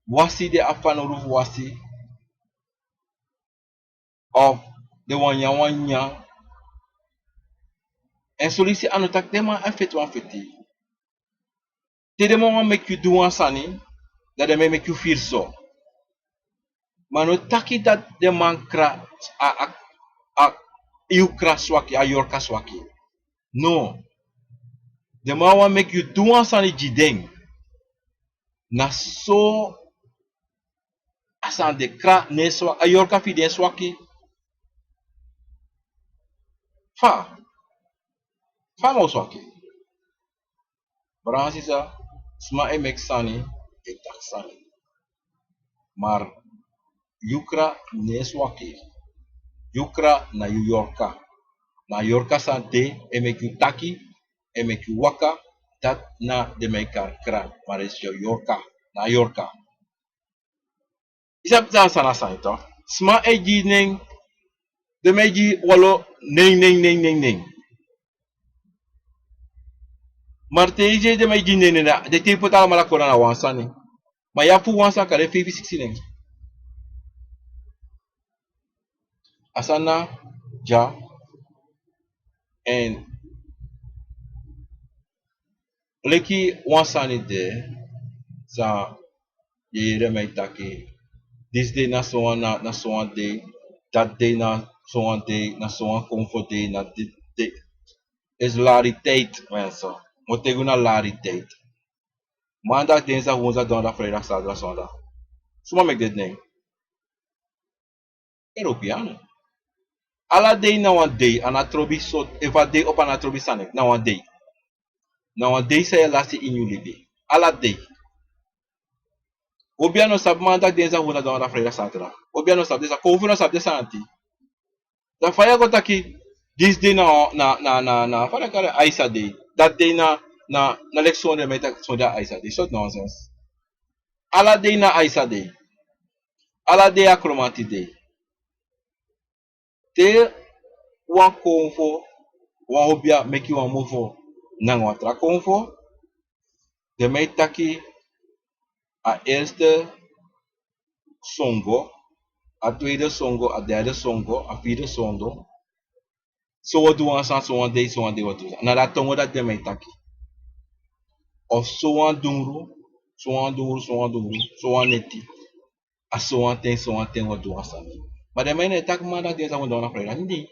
[SPEAKER 1] wasi de afan uruf wasi. Of de wanya. En solisi anu tak dema effet wan feti. Te dema wan make you do wan sani. Dat de make you feel so. Maar nu taki dat de man kra a you kra swaki, a yorka swaki. No. The man want make you do one sani jideng. Na so asan de kra ne swaki, a yorka fi den swaki. Fa mo swaki. Bransisa, sma e mek sani, e tak sani. Maar yukra ne swaki. Yukra na yu yorka. Na yorka san te, e mek you taki, e mek you waka, dat na de mekar kra. Maar is yo yorka. Na yorka. Isa pita sana san ito. Sma e ji neng, de meji walo neng. Marteje de meji neng na, de te puta mala kona na wansani. Ma ya fu wansan kare 56 neng. Asana ja en leki wansani de sa ye remei taki This day na so na so one day, that day na so one day, na so one comfort day, na dit day. Is rariteit, mensen. Moet tegen naar rariteit. Maandag, dinsdag, woensdag, donderdag, vrijdag, zaterdag, zondag. Suma make dit ding. Europeanen. Alla day na one day, en atrobi so, if a day op an atrobi sanek, na one day. Na one day say lassie in you live. Alla day. Obiano sab maandag, dinsdag, woensdag, donderdag, vrijdag, zaterdag. Obiano sab desa, kofu no sab desa anti. Dan faya go taki, this day na, faya kare Aisa day. That day na lek sonde meta sonde Aisa day. Short nonsense. Alla day na Aisa day. Alla day akromati day. Te wan konfo, wan obia make you wan move for nang watra konfo. De mij taki a eerste songo, a tweede songo, a derde songo, a vierde songo. So wat doen we aan so one day wat doen we. Na dat tongo dat de mij taki. Of so one dungru, so one neti. A so one thing wat doen we aan. Maar de mij net tak maandag deze avond na vrijdag niet.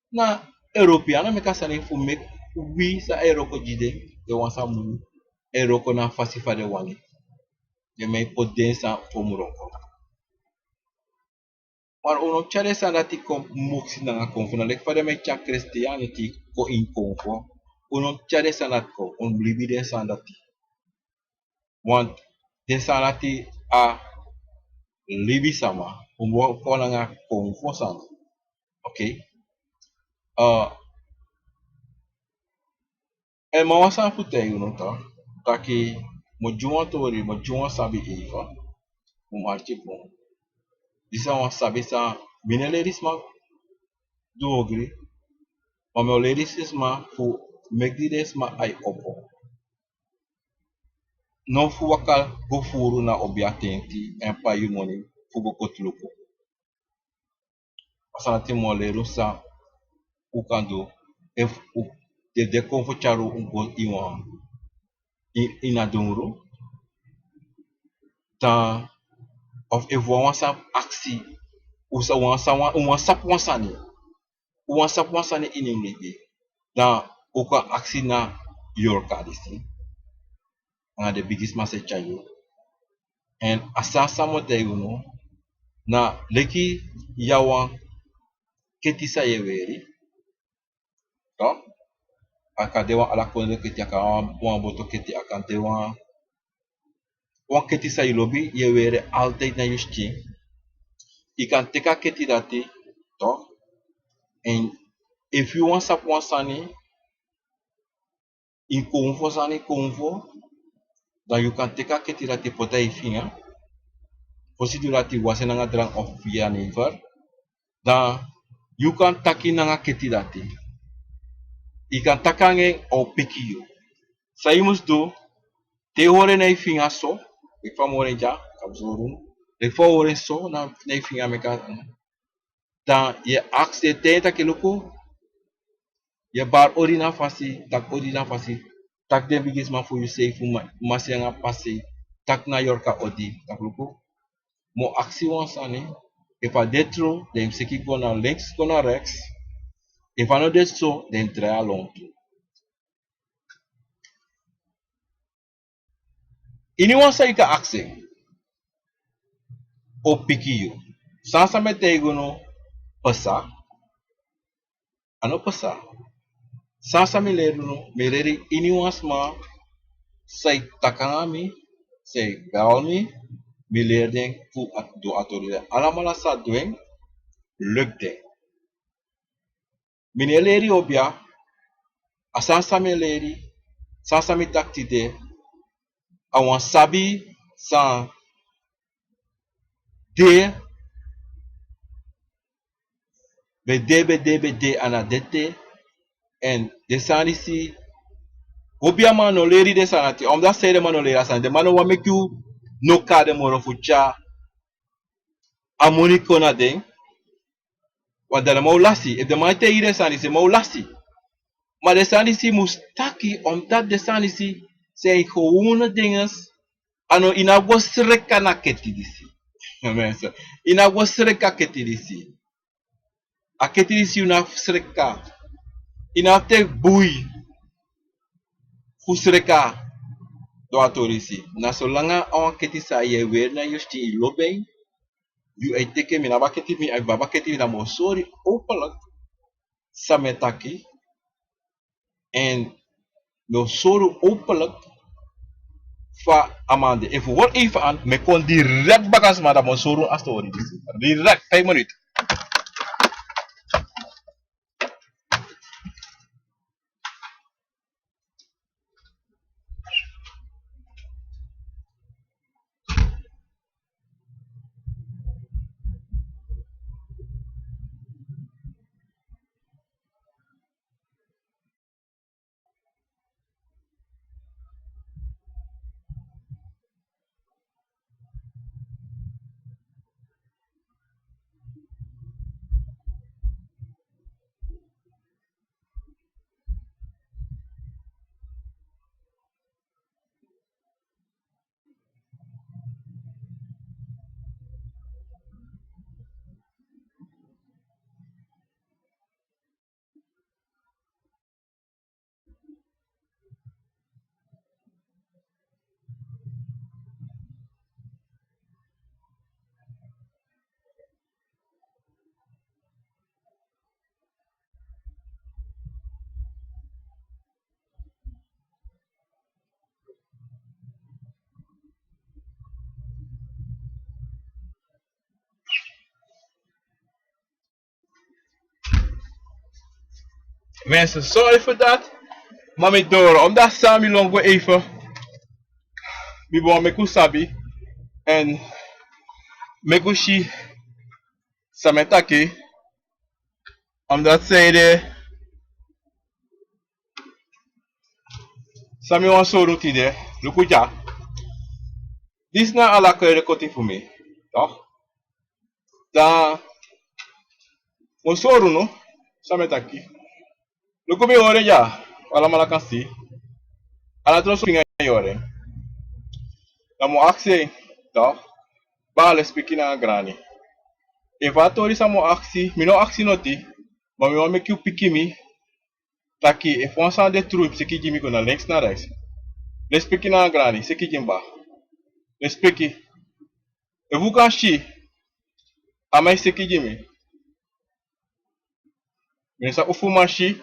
[SPEAKER 1] Na Europeanen me kasane fu mek wi sa aeroko jide de wan sa mu aeroko na fasi fa de wani. De mij pot densa fo muroko. Maar uno chare sa dati kom moksi na konfo na lek fa de mij cha Christianity ko in konfo. Uno chare sa dat ko on blibi de sa dati. Want de sa dati a libi sama. Umbo ko na nga konfo sama. Okay? E mawasa putei uno ta. Taki mo juwa tori, mo juwa sabi Eva. Marchi bom. Disa wan sabi sa mine ladies ma dogri. Ma meu ladies ma fu megdides ma ai opo. No fu wakal go furu na obiatenti en pa yu moni fu go kotluko. Asanati mo leru sa ukando if de konfo charu ungo iwan ina dungru. Dan of if wan sap aksi usa wan sap wansani in English. Dan uka aksi na Yorka disi. Nga the biggest message chayo. And asasa mo tayo no na leki yawan ketisa yeweri. To akadewa ala konde keti akawan wan boto keti akantewa wan ketisa ilobi yewere altijd na yusti. You can take a keti dati to and if you want sap wansani in konfo sani konfo, dan you can take a keti dati pota ifinga. Posisi dati wase nanga drang of via never. Dan you can taki nanga keti dati. You can takange o piki you. Sa you must do te hore na ifinga so. Ik van moren ja, kabzorun. Ik van horen so na ifinga meka. Dan je aks de tenta keluko. Je bar orina fasi, tak orina fasi. Tak de bigis man for you say fu masya pasi. Tak na yorka odi, tak luko. Mo aksi wansani. If I did through, then seki go na links, go na rechts. If I not did so, then draai along too. Anyone say ka aksi. O piki you. Sansa me tego no pasa. Ano pasa. Sansa me leru no. Me leri anyone sma. Say takangami. Say galmi. Me leerding fu at do atoride. Alamala sa doing. Luk ding. Mine leri obia. Asansa me leri. Sansa me takti de. Awan sabi san de be de anadete en de sanisi obia mano leri de sanati omdat say de mano leri sanati de mano wa make you no ka de moro fucha amoni kona den wa de mo lasi if de man te ire sanisi mo lasi maar de sanisi mustaki omdat de sanisi say gewone dinges ano inago srekka na keti disi Mensa. Ina go sreka ketilisi. A ketilisi una sreka. Ina te bui. Fusreka. Do atorisi. Na solanga on ketisa ye wer na yusti ilobeng. You ai teke mi na baketi mi ai babaketi na mosori opalak. Sametaki. En no soro opalak. Fa amande. If what if aan, me kon direct bakas ma da mosoro astori. Direct 5 minutes. Mensen, sorry for that. Maar met door, omdat Sami Longo even, we want me kusabi, en me kushi sametaki, omdat zij de, Sami wan so ruti de, lukuja. Dis na ala kere koti voor me, toch? Dan, mo soru no, sametaki. Lukubi ore ja, wala malakasi, ala troso pinga yore. Dan mo akse, toch? Bale speaking na grani. If I told you some aksi, me no aksi noti, but me want make you picky me. Taki, if one sound the truth, seki jimi gonna links na rechts. Let's pick na grani, seki jimba. Let's pick it. If you can see, amai seki jimi. Mensa ufu mashi,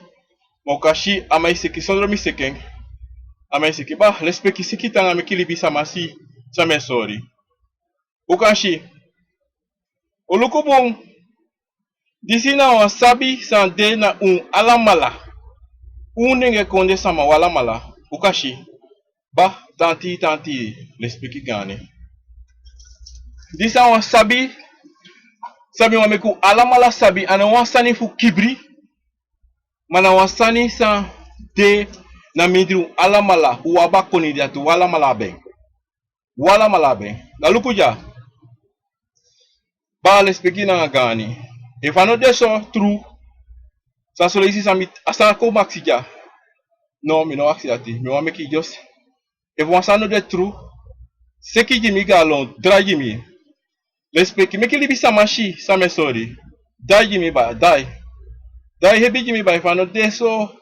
[SPEAKER 1] mokashi amai seki sondro mi sekeng. Amai seki ba, let's pick seki tanga me kilibi samasi, same sorry. Ukashi. Olukubung. Disi na wasabi sande na alamala. Nenge konde sama wala mala. Ukashi. Ba, tanti, let's pick it gani. Disi na wasabi. Sabi wameku alamala sabi ana wasani fu kibri. Mana wasani sa de na midru alamala uwaba koni diatu wala malabe. Wala malabe. Na lukuja. Ba, let's pick it na gani. If I know this so true, sa solo isi samit asa ko maxija. No, me no accidenti. Me want make it just. If one know the true, seki jimi galon, dry jimi. Let's speak. Make it be samashi, same sorry. Die jimi ba, die. Die hebi jimi ba. If I know this so,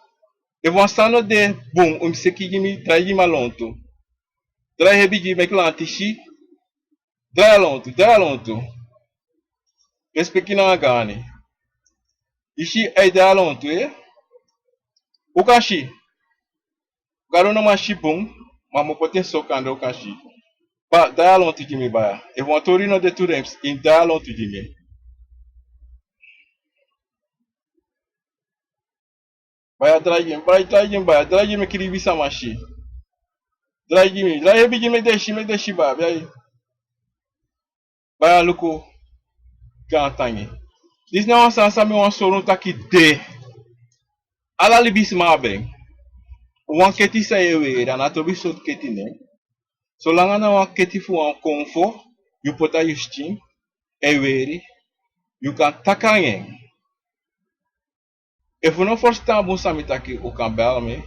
[SPEAKER 1] if one know the boom, seki jimi, dry jimi alonto. Dry hebi jimi make lantishi. Dry alonto. Let's speak na gani. Ishi ay dry alonto, eh? Ukashi. Garona mashi boom. Mamo poten sokando ukashi. But dialogue to Jimmy Baya. If one to know the two names in dialogue to Jimmy. Baya dry Jimmy kiri bisa mashi. Dry Jimmy make the shi ba. Baya luko gantangi. This now sansa me wan solo taki de. Ala libis ma ben. Wan keti sa ewe dan atobi so keti ne. So langa na wan keti fu wan konfo. You put a steam. Ewe you can takangen. If you no first time bon samitaki o kan bel me,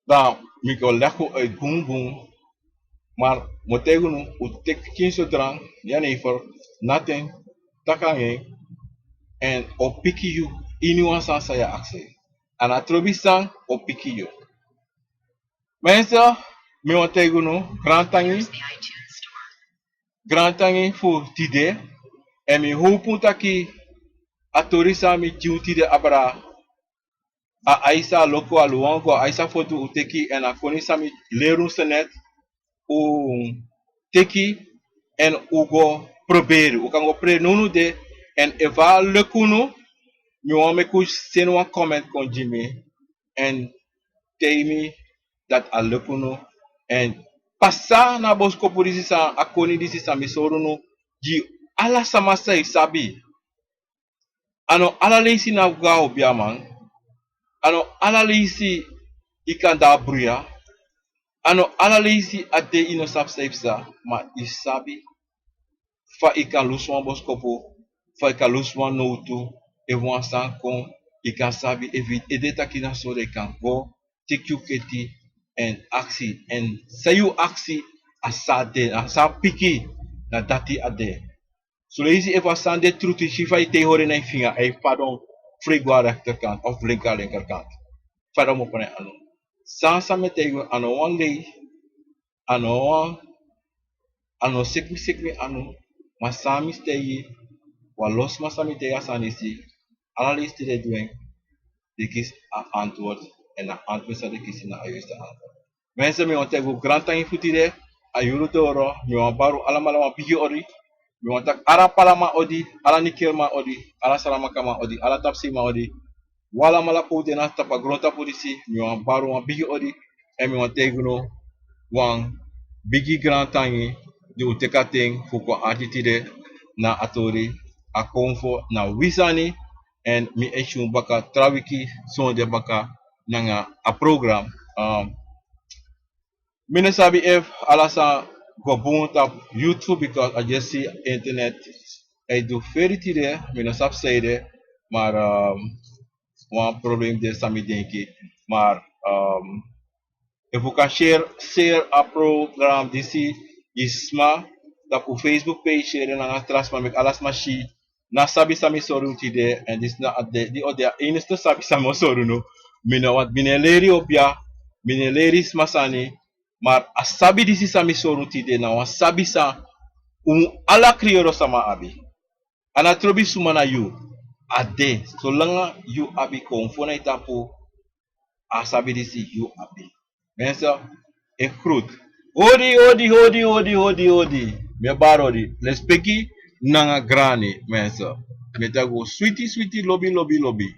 [SPEAKER 1] dan mi ko leko uit boom boom. Maar motegunu utek kinso drang, janever, nothing, takange, en opiki you, inuansan saya akse. Anatrobisang opiki you. Mensen, me motegunu, grantangi fu tide, en mi hopun ki atorisa mi jiutide abra a aisa loko aluango aisa foto uteki en a konisa mi lerun senet u teki en ugo proberen. U kan go pre nunu de en eva lekunu mi wan me ku send one comment kon Jimmy en tell me dat a lekunu en passa na bosko polisi sa akoni disi sa mi sorunu ji ala sama sai sabi ano ala leisi na gao biaman ano ala leisi ikan da bruya ano ala leisi ade ino sap saipsa ma isabi fa ikan luswan boskopo fa ikan luswan noutu e wan san kon ikan sabi evit edeta kina sore kan go tikuketi en aksi en sayu aksi asade asa piki na dati ade so leisi eva sande truti shifa ite hore na finga e pardon frigwa rechterkant of linkerkant fada mo pone ano sansa metego ano wan lei ano wan ano sikmi ano masami stegi walos masami tega sanisi ala listi de duen dikis a antwoord en a antwoord sa dikis na ayusta antwoord mensen mi ontego granta infutide ayuru toro mi wan baru ala mala wan pigi ori mi wan tak ara palama odi ala nikirma odi ala salamakama odi ala tapsima odi wala mala pote na tapa gronta polisi mi wan baru wan bigi odi en mi wan teguno wan bigi grantangi di utekating fuko attitude na atori a konfo na wisani en mi eshun baka trawiki sonde baka nanga a program mina sabi if alasa go boom tap YouTube because I just see internet I do very tide mina sab sayde maar one probleem de sami denki maar if you can share a program disi isma dat op Facebook page share na atras ma mek alas mashi na sabi sami soru tide and this na de di odia insta sabi samo soru no mina wat mineleri opia mineleri masani maar asabi disi sami soru tide na wa sabi sa ala krioro sama abi ana trobi sumana you ade so langa you abi konfona itapo asabi disi you abi mensen e groet odi me barodi les peki nanga grani mensen me dago sweetie lobby